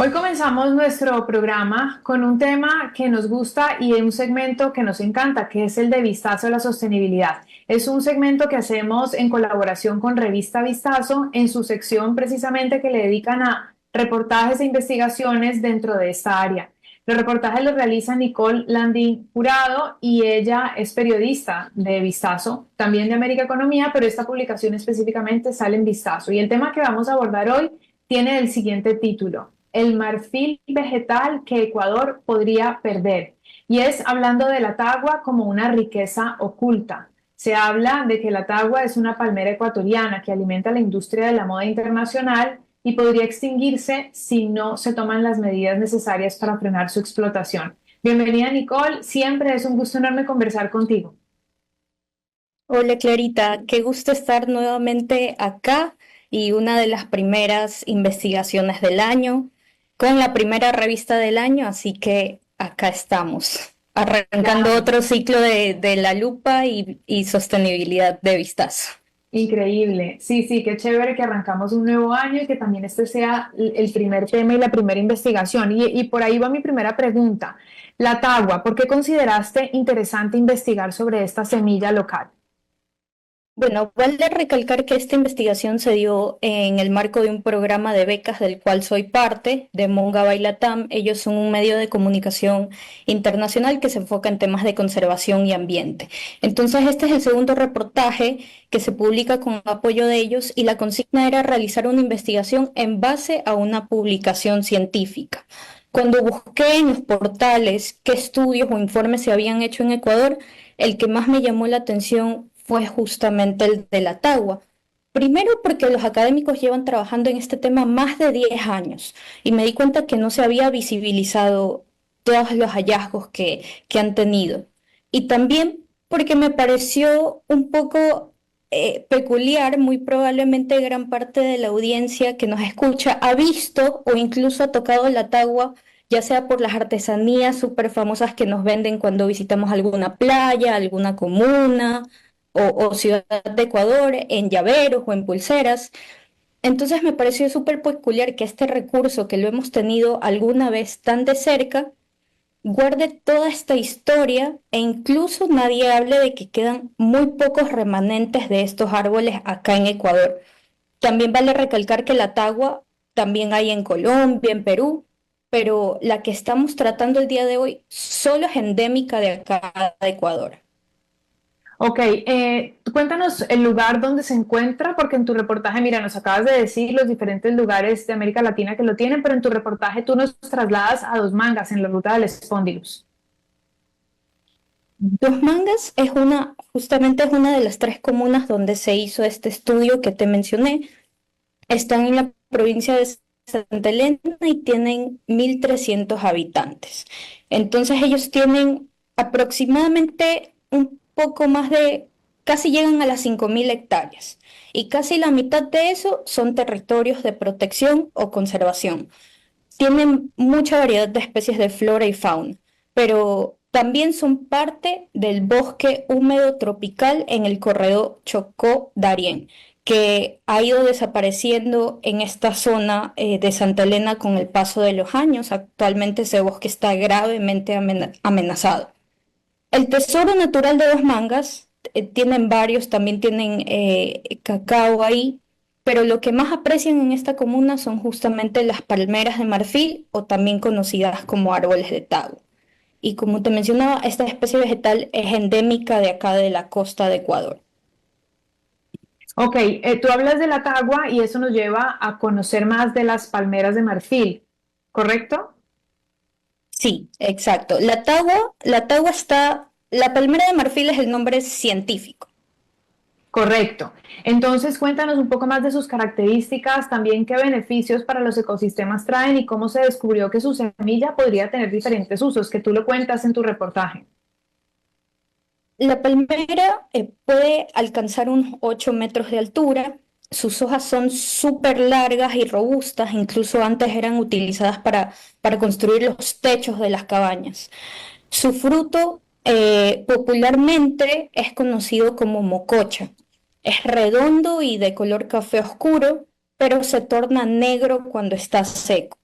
Hoy comenzamos nuestro programa con un tema que nos gusta y un segmento que nos encanta, que es el de Vistazo a la Sostenibilidad. Es un segmento que hacemos en colaboración con Revista Vistazo en su sección precisamente que le dedican a reportajes e investigaciones dentro de esta área. Los reportajes los realiza Nicole Landín Jurado y ella es periodista de Vistazo, también de América Economía, pero esta publicación específicamente sale en Vistazo. Y el tema que vamos a abordar hoy tiene el siguiente título: el marfil vegetal que Ecuador podría perder. Y es hablando de la tagua como una riqueza oculta. Se habla de que la tagua es una palmera ecuatoriana que alimenta la industria de la moda internacional y podría extinguirse si no se toman las medidas necesarias para frenar su explotación. Bienvenida, Nicole. Siempre es un gusto enorme conversar contigo. Hola Clarita, qué gusto estar nuevamente acá y una de las primeras investigaciones del año, con la primera revista del año, así que acá estamos, arrancando Claro. otro ciclo de la lupa y sostenibilidad de Vistazo. Increíble. Sí, sí, qué chévere que arrancamos un nuevo año y que también este sea el primer tema y la primera investigación. Y por ahí va mi primera pregunta. La tagua, ¿por qué consideraste interesante investigar sobre esta semilla local? Bueno, vale recalcar que esta investigación se dio en el marco de un programa de becas del cual soy parte, de Monga Latam. Ellos son un medio de comunicación internacional que se enfoca en temas de conservación y ambiente. Entonces, este es el segundo reportaje que se publica con apoyo de ellos y la consigna era realizar una investigación en base a una publicación científica. Cuando busqué en los portales qué estudios o informes se habían hecho en Ecuador, el que más me llamó la atención fue justamente el de la tagua. Primero porque los académicos llevan trabajando en este tema más de 10 años y me di cuenta que no se había visibilizado todos los hallazgos que han tenido. Y también porque me pareció un poco peculiar, muy probablemente gran parte de la audiencia que nos escucha ha visto o incluso ha tocado la tagua, ya sea por las artesanías súper famosas que nos venden cuando visitamos alguna playa, alguna comuna o ciudad de Ecuador, en llaveros o en pulseras. Entonces me pareció súper peculiar que este recurso que lo hemos tenido alguna vez tan de cerca, guarde toda esta historia e incluso nadie hable de que quedan muy pocos remanentes de estos árboles acá en Ecuador. También vale recalcar que la tagua también hay en Colombia, en Perú, pero la que estamos tratando el día de hoy solo es endémica de acá de Ecuador. Ok, cuéntanos el lugar donde se encuentra, porque en tu reportaje, mira, nos acabas de decir los diferentes lugares de América Latina que lo tienen, pero en tu reportaje tú nos trasladas a Dos Mangas, en la ruta del Espóndilus. Dos Mangas es justamente es una de las tres comunas donde se hizo este estudio que te mencioné. Están en la provincia de Santa Elena y tienen 1.300 habitantes. Entonces ellos tienen aproximadamente un poco más de, casi llegan a las 5.000 hectáreas. Y casi la mitad de eso son territorios de protección o conservación. Tienen mucha variedad de especies de flora y fauna, pero también son parte del bosque húmedo tropical en el corredor Chocó-Darién, que ha ido desapareciendo en esta zona de Santa Elena con el paso de los años. Actualmente ese bosque está gravemente amenazado. El tesoro natural de Dos Mangas, tienen varios, también tienen cacao ahí, pero lo que más aprecian en esta comuna son justamente las palmeras de marfil o también conocidas como árboles de tago. Y como te mencionaba, esta especie vegetal es endémica de acá de la costa de Ecuador. Ok, tú hablas de la tagua y eso nos lleva a conocer más de las palmeras de marfil, ¿correcto? Sí, exacto. La tagua está, la palmera de marfil es el nombre científico. Correcto. Entonces, cuéntanos un poco más de sus características, también qué beneficios para los ecosistemas traen y cómo se descubrió que su semilla podría tener diferentes usos, que tú lo cuentas en tu reportaje. La palmera puede alcanzar unos 8 metros de altura. Sus hojas son súper largas y robustas, incluso antes eran utilizadas para construir los techos de las cabañas. Su fruto popularmente es conocido como mococha. Es redondo y de color café oscuro, pero se torna negro cuando está seco.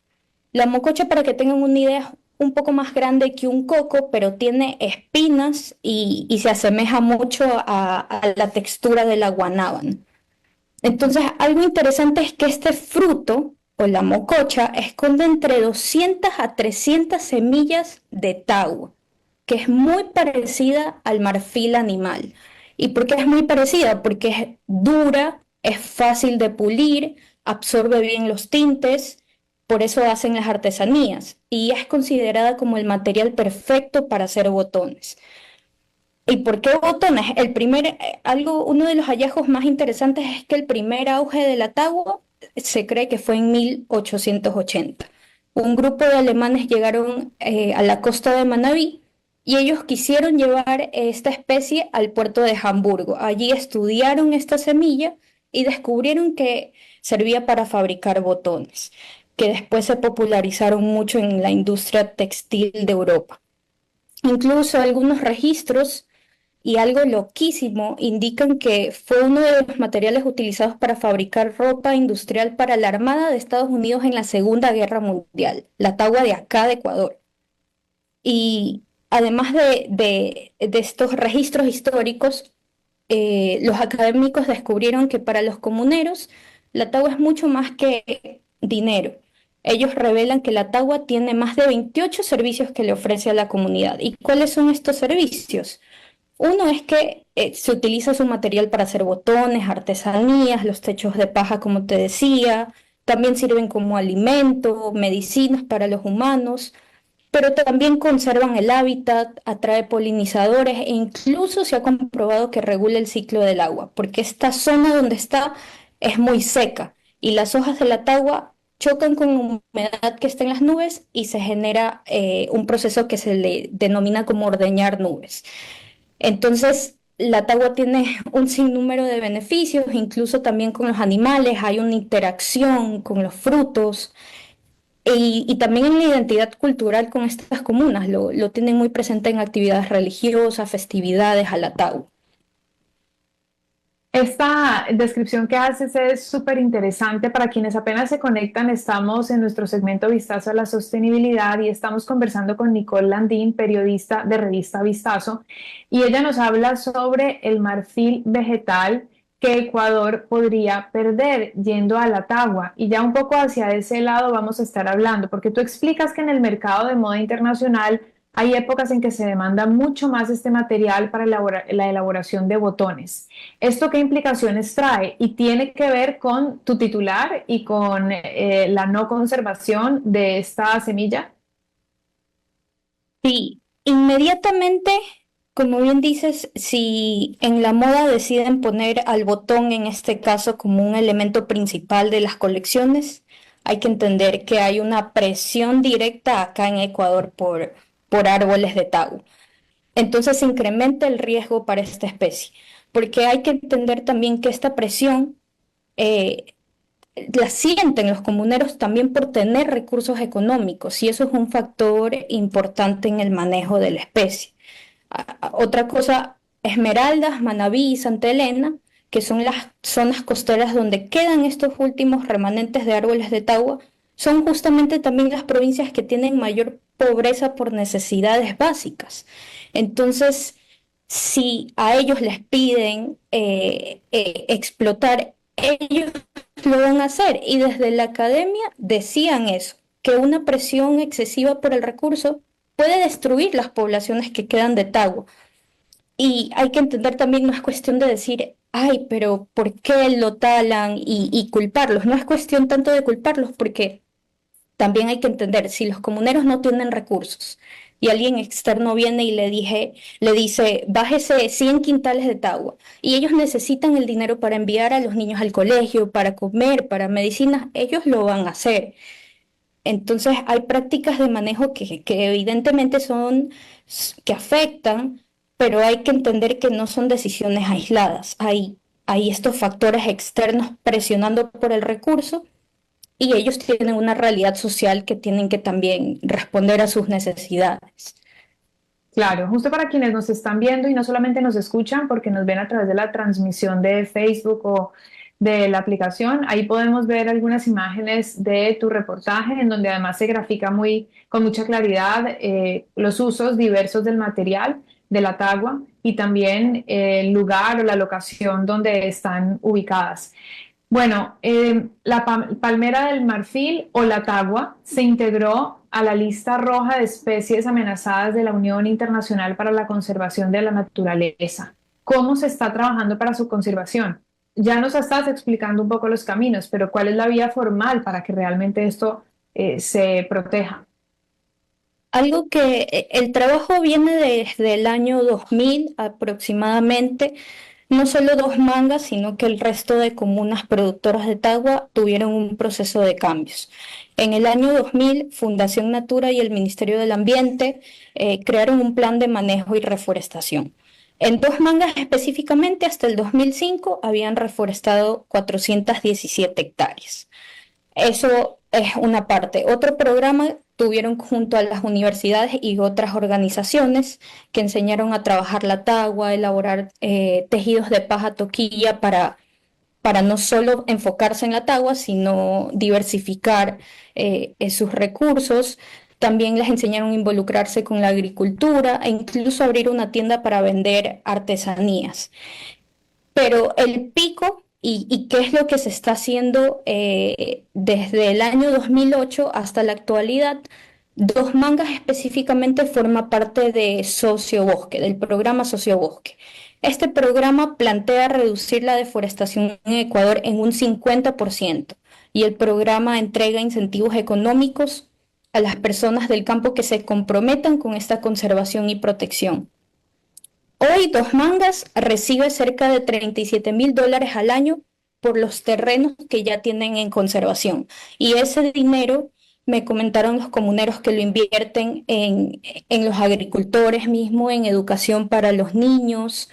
La mococha, para que tengan una idea, es un poco más grande que un coco, pero tiene espinas y se asemeja mucho a la textura de la guanábana. Entonces, algo interesante es que este fruto o la mococha esconde entre 200 a 300 semillas de tagua, que es muy parecida al marfil animal. ¿Y por qué es muy parecida? Porque es dura, es fácil de pulir, absorbe bien los tintes, por eso hacen las artesanías y es considerada como el material perfecto para hacer botones. ¿Y por qué botones? Uno de los hallazgos más interesantes es que el primer auge de la tagua se cree que fue en 1880. Un grupo de alemanes llegaron a la costa de Manabí y ellos quisieron llevar esta especie al puerto de Hamburgo. Allí estudiaron esta semilla y descubrieron que servía para fabricar botones, que después se popularizaron mucho en la industria textil de Europa. Incluso algunos registros y algo loquísimo indican que fue uno de los materiales utilizados para fabricar ropa industrial para la Armada de Estados Unidos en la Segunda Guerra Mundial, la tagua de acá de Ecuador. Y además de estos registros históricos, los académicos descubrieron que para los comuneros la tagua es mucho más que dinero. Ellos revelan que la tagua tiene más de 28 servicios que le ofrece a la comunidad. ¿Y cuáles son estos servicios? Uno es que se utiliza su material para hacer botones, artesanías, los techos de paja, como te decía. También sirven como alimento, medicinas para los humanos, pero también conservan el hábitat, atrae polinizadores e incluso se ha comprobado que regula el ciclo del agua, porque esta zona donde está es muy seca y las hojas de la tagua chocan con humedad que está en las nubes y se genera un proceso que se le denomina como ordeñar nubes. Entonces, la tagua tiene un sinnúmero de beneficios, incluso también con los animales, hay una interacción con los frutos y también en la identidad cultural con estas comunas, lo tienen muy presente en actividades religiosas, festividades a la tagua. Esta descripción que haces es súper interesante. Para quienes apenas se conectan, estamos en nuestro segmento Vistazo a la Sostenibilidad y estamos conversando con Nicole Landín, periodista de revista Vistazo, y ella nos habla sobre el marfil vegetal que Ecuador podría perder yendo a la tagua. Y ya un poco hacia ese lado vamos a estar hablando, porque tú explicas que en el mercado de moda internacional hay épocas en que se demanda mucho más este material para la elaboración de botones. ¿Esto qué implicaciones trae? Y tiene que ver con tu titular y con la no conservación de esta semilla. Sí, inmediatamente, como bien dices, si en la moda deciden poner al botón, en este caso, como un elemento principal de las colecciones, hay que entender que hay una presión directa acá en Ecuador por árboles de tagua. Entonces se incrementa el riesgo para esta especie, porque hay que entender también que esta presión eh, la sienten los comuneros también por tener recursos económicos y eso es un factor importante en el manejo de la especie. Otra cosa, Esmeraldas, Manabí y Santa Elena, que son las zonas costeras donde quedan estos últimos remanentes de árboles de tagua, son justamente también las provincias que tienen mayor pobreza por necesidades básicas. Entonces, si a ellos les piden explotar, ellos lo van a hacer. Y desde la academia decían eso, que una presión excesiva por el recurso puede destruir las poblaciones que quedan de tagua. Y hay que entender también, no es cuestión de decir, ay, pero ¿por qué lo talan y culparlos? No es cuestión tanto de culparlos porque también hay que entender, si los comuneros no tienen recursos y alguien externo viene y le dice, bájese 100 quintales de tagua y ellos necesitan el dinero para enviar a los niños al colegio, para comer, para medicinas, ellos lo van a hacer. Entonces hay prácticas de manejo que evidentemente que afectan, pero hay que entender que no son decisiones aisladas. Hay estos factores externos presionando por el recurso y ellos tienen una realidad social que tienen que también responder a sus necesidades. Claro, justo para quienes nos están viendo y no solamente nos escuchan porque nos ven a través de la transmisión de Facebook o de la aplicación. Ahí podemos ver algunas imágenes de tu reportaje, en donde además se grafica con mucha claridad los usos diversos del material de la tagua y también el lugar o la locación donde están ubicadas. Bueno, la palmera del marfil o la tagua se integró a la lista roja de especies amenazadas de la Unión Internacional para la Conservación de la Naturaleza. ¿Cómo se está trabajando para su conservación? Ya nos estás explicando un poco los caminos, pero ¿cuál es la vía formal para que realmente esto se proteja? Algo que el trabajo viene desde el año 2000 aproximadamente. No solo Dos Mangas, sino que el resto de comunas productoras de tagua tuvieron un proceso de cambios. En el año 2000, Fundación Natura y el Ministerio del Ambiente crearon un plan de manejo y reforestación. En Dos Mangas específicamente, hasta el 2005, habían reforestado 417 hectáreas. Eso es una parte. Otro programa tuvieron junto a las universidades y otras organizaciones que enseñaron a trabajar la tagua, elaborar tejidos de paja toquilla para no solo enfocarse en la tagua, sino diversificar sus recursos. También les enseñaron a involucrarse con la agricultura e incluso abrir una tienda para vender artesanías. Pero el pico y qué es lo que se está haciendo desde el año 2008 hasta la actualidad, Dos Mangas específicamente forma parte de Sociobosque, del programa Sociobosque. Este programa plantea reducir la deforestación en Ecuador en un 50% y el programa entrega incentivos económicos a las personas del campo que se comprometan con esta conservación y protección. Hoy Dos Mangas recibe cerca de $37.000 al año por los terrenos que ya tienen en conservación. Y ese dinero, me comentaron los comuneros que lo invierten en los agricultores mismo, en educación para los niños.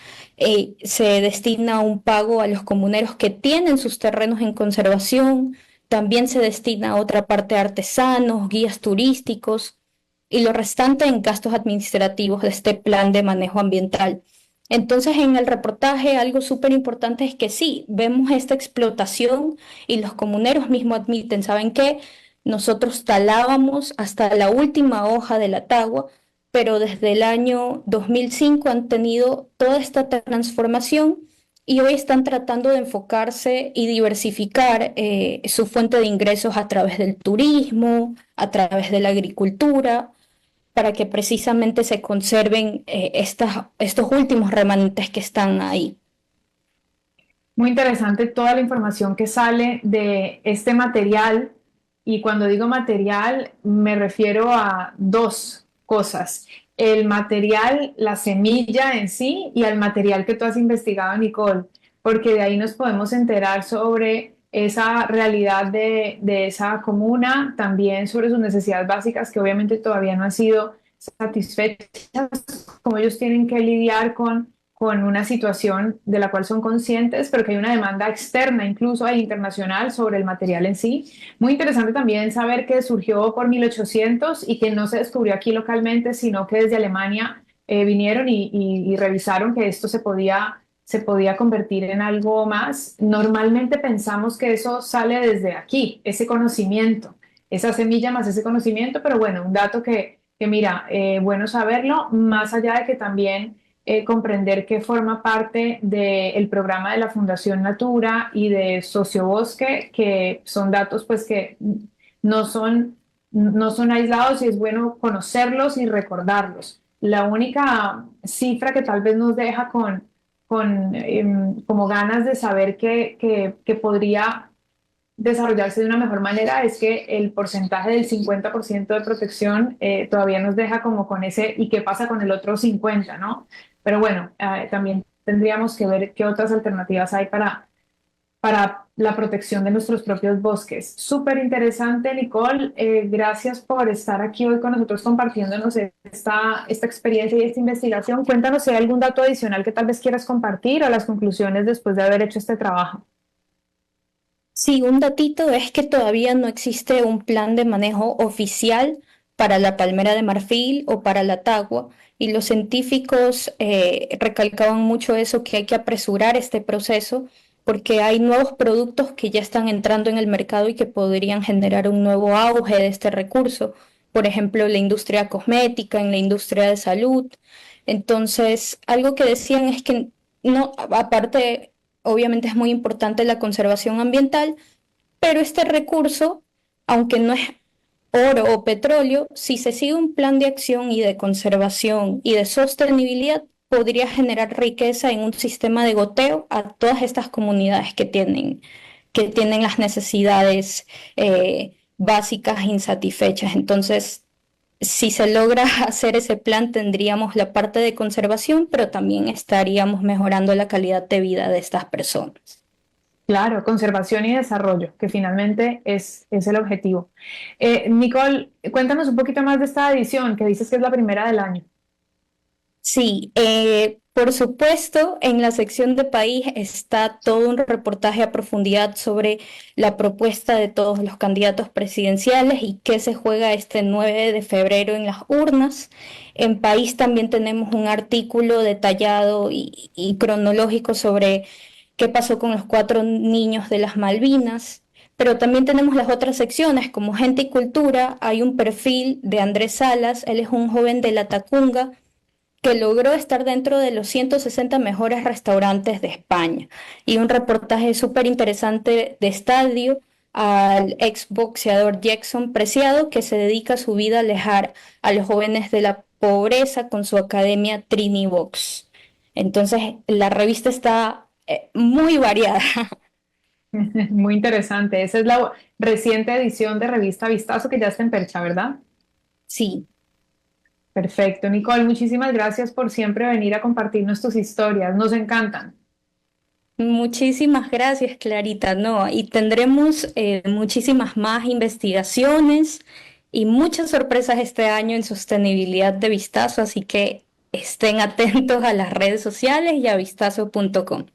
Se destina un pago a los comuneros que tienen sus terrenos en conservación. También se destina a otra parte a artesanos, guías turísticos y lo restante en gastos administrativos de este plan de manejo ambiental. Entonces, en el reportaje, algo súper importante es que sí, vemos esta explotación y los comuneros mismos admiten, ¿saben qué? Nosotros talábamos hasta la última hoja de la tagua, pero desde el año 2005 han tenido toda esta transformación y hoy están tratando de enfocarse y diversificar su fuente de ingresos a través del turismo, a través de la agricultura para que precisamente se conserven estos últimos remanentes que están ahí. Muy interesante toda la información que sale de este material, y cuando digo material me refiero a dos cosas: el material, la semilla en sí, y al material que tú has investigado, Nicole, porque de ahí nos podemos enterar sobre esa realidad de esa comuna, también sobre sus necesidades básicas que obviamente todavía no han sido satisfechas, como ellos tienen que lidiar con una situación de la cual son conscientes, pero que hay una demanda externa, incluso e internacional, sobre el material en sí. Muy interesante también saber que surgió por 1800 y que no se descubrió aquí localmente, sino que desde Alemania vinieron y revisaron que esto se podía convertir en algo más. Normalmente pensamos que eso sale desde aquí, ese conocimiento, esa semilla más ese conocimiento, pero bueno, un dato que mira, bueno saberlo, más allá de que también comprender que forma parte del programa de la Fundación Natura y de Sociobosque, que son datos pues que no son, no son aislados y es bueno conocerlos y recordarlos. La única cifra que tal vez nos deja como ganas de saber que podría desarrollarse de una mejor manera es que el porcentaje del 50% de protección todavía nos deja como con ese y qué pasa con el otro 50%, ¿no? Pero bueno, también tendríamos que ver qué otras alternativas hay para la protección de nuestros propios bosques. Súper interesante, Nicole. Gracias por estar aquí hoy con nosotros compartiéndonos esta experiencia y esta investigación. Cuéntanos si hay algún dato adicional que tal vez quieras compartir o las conclusiones después de haber hecho este trabajo. Sí, un datito es que todavía no existe un plan de manejo oficial para la palmera de marfil o para la tagua, y los científicos recalcaban mucho eso, que hay que apresurar este proceso porque hay nuevos productos que ya están entrando en el mercado y que podrían generar un nuevo auge de este recurso. Por ejemplo, la industria cosmética, en la industria de salud. Entonces, algo que decían es que no, aparte, obviamente es muy importante la conservación ambiental, pero este recurso, aunque no es oro o petróleo, si se sigue un plan de acción y de conservación y de sostenibilidad, podría generar riqueza en un sistema de goteo a todas estas comunidades que tienen las necesidades básicas insatisfechas. Entonces, si se logra hacer ese plan, tendríamos la parte de conservación, pero también estaríamos mejorando la calidad de vida de estas personas. Claro, conservación y desarrollo, que finalmente es el objetivo. Nicole, cuéntanos un poquito más de esta edición, que dices que es la primera del año. Sí, por supuesto, en la sección de país está todo un reportaje a profundidad sobre la propuesta de todos los candidatos presidenciales y qué se juega este 9 de febrero en las urnas. En país también tenemos un artículo detallado y cronológico sobre qué pasó con los 4 niños de las Malvinas. Pero también tenemos las otras secciones, como Gente y Cultura. Hay un perfil de Andrés Salas, él es un joven de La Tacunga que logró estar dentro de los 160 mejores restaurantes de España. Y un reportaje súper interesante de Estadio al exboxeador Jackson Preciado, que se dedica su vida a alejar a los jóvenes de la pobreza con su academia Trini Box. Entonces, la revista está muy variada. Muy interesante. Esa es la reciente edición de Revista Vistazo que ya está en percha, ¿verdad? Sí. Perfecto, Nicole, muchísimas gracias por siempre venir a compartirnos tus historias. Nos encantan. Muchísimas gracias, Clarita. No, y tendremos muchísimas más investigaciones y muchas sorpresas este año en sostenibilidad de Vistazo, así que estén atentos a las redes sociales y a vistazo.com.